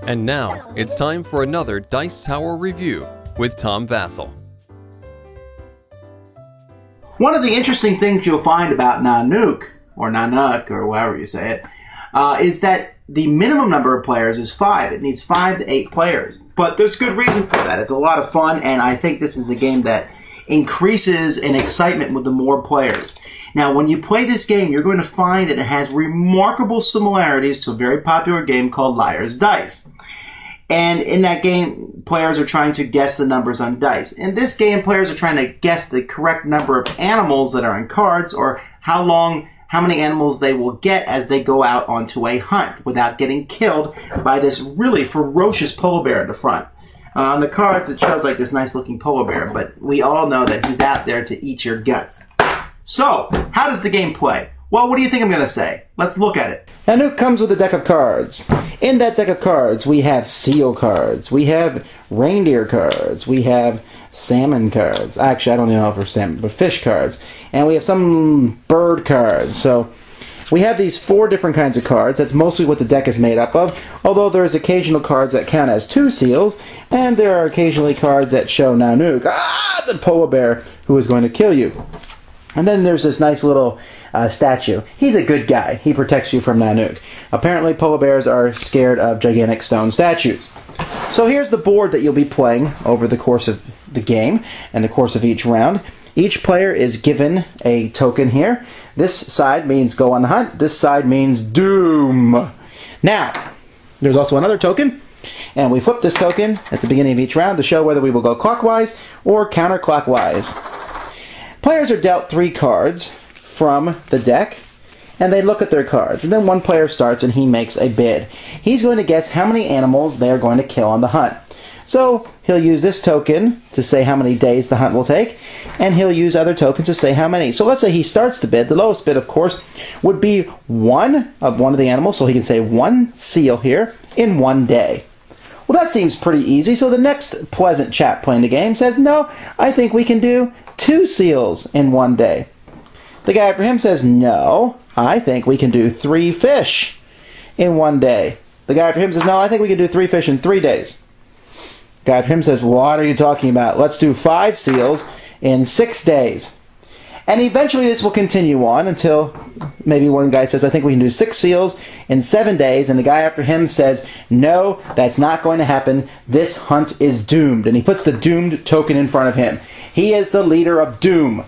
And now, it's time for another Dice Tower review with Tom Vasel. One of the interesting things you'll find about Nanuk, or Nanuk, or however you say it, is that the minimum number of players is 5. It needs 5 to 8 players. But there's good reason for that. It's a lot of fun, and I think this is a game that increases in excitement with the more players. Now, when you play this game, you're going to find that it has remarkable similarities to a very popular game called Liar's Dice. And in that game, players are trying to guess the numbers on dice. In this game, players are trying to guess the correct number of animals that are in cards, or how many animals they will get as they go out onto a hunt without getting killed by this really ferocious polar bear in the front. On the cards, it shows like this nice-looking polar bear, but we all know that he's out there to eat your guts. So, how does the game play? Well, what do you think I'm going to say? Let's look at it. Nanuk comes with a deck of cards. In that deck of cards, we have seal cards, we have reindeer cards, we have salmon cards. Actually, I don't even know if they're salmon, but fish cards. And we have some bird cards. So, we have these 4 different kinds of cards. That's mostly what the deck is made up of, although there's occasional cards that count as 2 seals, and there are occasionally cards that show Nanuk, the polar bear who is going to kill you. And then there's this nice little statue. He's a good guy. He protects you from Nanuk. Apparently, polar bears are scared of gigantic stone statues. So here's the board that you'll be playing over the course of the game and the course of each round. Each player is given a token here. This side means go on the hunt. This side means doom. Now, there's also another token. And we flip this token at the beginning of each round to show whether we will go clockwise or counterclockwise. Players are dealt 3 cards from the deck, and they look at their cards. And then one player starts and he makes a bid. He's going to guess how many animals they are going to kill on the hunt. So he'll use this token to say how many days the hunt will take, and he'll use other tokens to say how many. So let's say he starts the bid. The lowest bid, of course, would be one of the animals, so he can say 1 seal here in 1 day. Well, that seems pretty easy, so the next pleasant chap playing the game says, no, I think we can do 2 seals in 1 day. The guy after him says, no, I think we can do 3 fish in 1 day. The guy after him says, no, I think we can do 3 fish in 3 days. The guy after him says, what are you talking about? Let's do 5 seals in 6 days. And eventually this will continue on until maybe one guy says, I think we can do 6 seals in 7 days. And the guy after him says, no, that's not going to happen. This hunt is doomed. And he puts the doomed token in front of him. He is the leader of doom.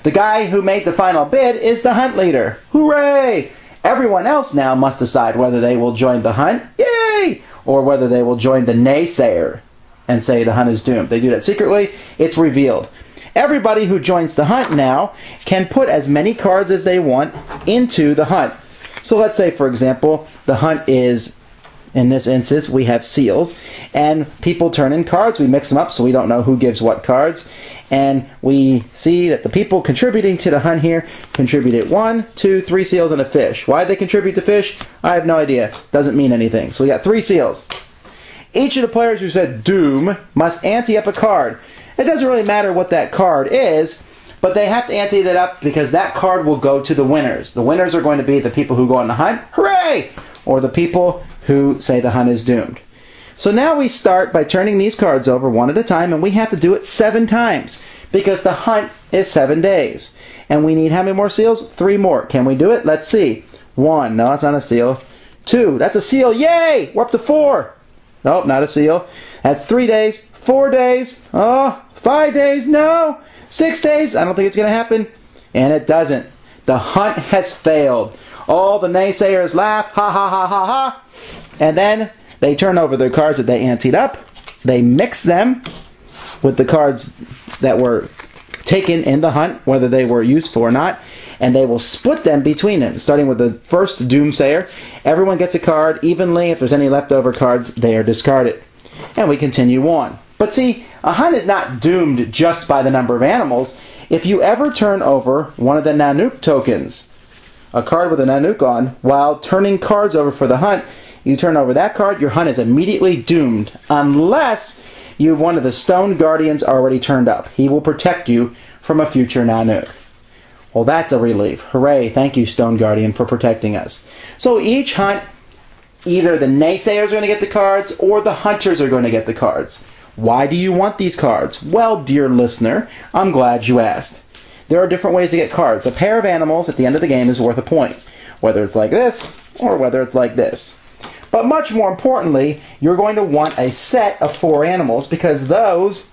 The guy who made the final bid is the hunt leader. Hooray! Everyone else now must decide whether they will join the hunt, yay, or whether they will join the naysayer and say the hunt is doomed. They do that secretly. It's revealed. Everybody who joins the hunt now can put as many cards as they want into the hunt. So let's say, for example, the hunt is, in this instance, we have seals, and people turn in cards. We mix them up so we don't know who gives what cards. And we see that the people contributing to the hunt here contributed 1, 2, 3 seals and a fish. Why did they contribute to fish? I have no idea. Doesn't mean anything. So we got 3 seals. Each of the players who said doom must ante up a card. It doesn't really matter what that card is, but they have to ante that up because that card will go to the winners. The winners are going to be the people who go on the hunt, hooray! Or the people who say the hunt is doomed. So now we start by turning these cards over one at a time, and we have to do it 7 times because the hunt is 7 days. And we need how many more seals? 3 more. Can we do it? Let's see. 1. No, that's not a seal. 2. That's a seal. Yay! We're up to 4. Nope, not a seal. That's 3 days. 4 days. Oh, 5 days. No. 6 days. I don't think it's going to happen. And it doesn't. The hunt has failed. All the naysayers laugh. Ha ha ha ha ha. And then they turn over the cards that they anteed up. They mix them with the cards that were taken in the hunt, whether they were useful or not, and they will split them between them, starting with the first doomsayer. Everyone gets a card evenly. If there's any leftover cards, they are discarded. And we continue on. But see, a hunt is not doomed just by the number of animals. If you ever turn over one of the Nanuk tokens, a card with a Nanuk on, while turning cards over for the hunt, you turn over that card, your hunt is immediately doomed, unless you have one of the Stone Guardians already turned up. He will protect you from a future Nanuk. Well, that's a relief. Hooray, thank you, Stone Guardian, for protecting us. So each hunt Either the naysayers are going to get the cards or the hunters are going to get the cards. Why do you want these cards? Well, dear listener, I'm glad you asked. There are different ways to get cards. A pair of animals at the end of the game is worth a point, whether it's like this or whether it's like this. But much more importantly, you're going to want a set of 4 animals because those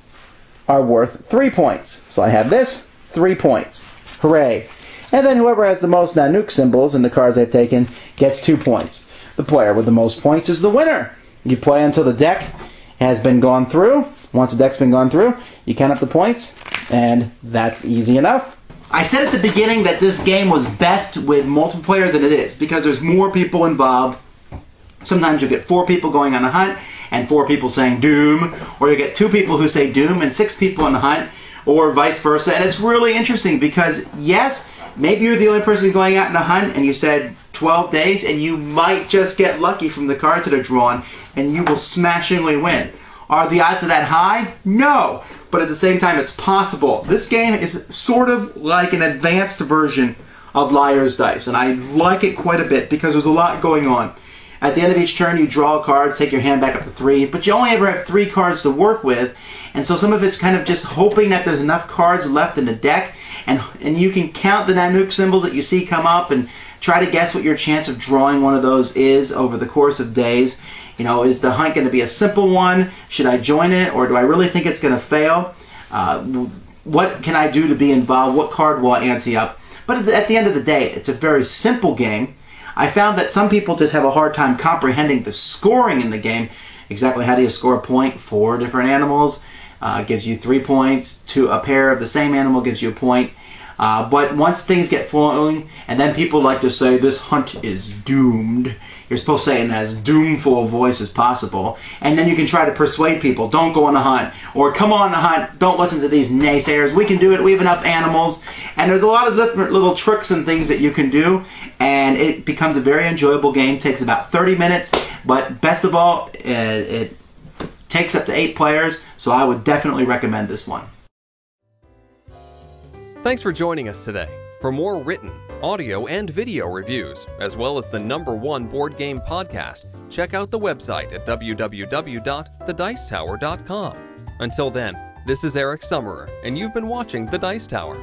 are worth 3 points. So I have this, 3 points. Hooray. And then whoever has the most Nanuk symbols in the cards I've taken gets 2 points. The player with the most points is the winner. You play until the deck has been gone through. Once the deck's been gone through, you count up the points, and that's easy enough. I said at the beginning that this game was best with multiple players, and it is, because there's more people involved. Sometimes you'll get 4 people going on a hunt, and 4 people saying Doom, or you get 2 people who say Doom, and 6 people on the hunt, or vice versa. And it's really interesting because, yes, maybe you're the only person going out on a hunt, and you said 12 days, and you might just get lucky from the cards that are drawn, and you will smashingly win. Are the odds of that high? No. But at the same time, it's possible. This game is sort of like an advanced version of Liar's Dice, and I like it quite a bit because there's a lot going on. At the end of each turn, you draw cards, take your hand back up to 3, but you only ever have 3 cards to work with, and so some of it's kind of just hoping that there's enough cards left in the deck, and you can count the Nanuk symbols that you see come up and try to guess what your chance of drawing one of those is over the course of days. You know, is the hunt going to be a simple one? Should I join it, or do I really think it's going to fail? What can I do to be involved? What card will I ante up? But at the end of the day, it's a very simple game. I found that some people just have a hard time comprehending the scoring in the game. Exactly how do you score a point? 4 different animals gives you 3 points. To a pair of the same animal gives you a point. But once things get flowing, and then people like to say, this hunt is doomed. You're supposed to say it in as doomful a voice as possible. And then you can try to persuade people, don't go on the hunt. Or come on the hunt, don't listen to these naysayers. We can do it, we have enough animals. And there's a lot of different little tricks and things that you can do. And it becomes a very enjoyable game. It takes about 30 minutes. But best of all, it takes up to 8 players. So I would definitely recommend this one. Thanks for joining us today. For more written, audio, and video reviews, as well as the #1 board game podcast, check out the website at www.thedicetower.com. Until then, this is Eric Summerer, and you've been watching The Dice Tower.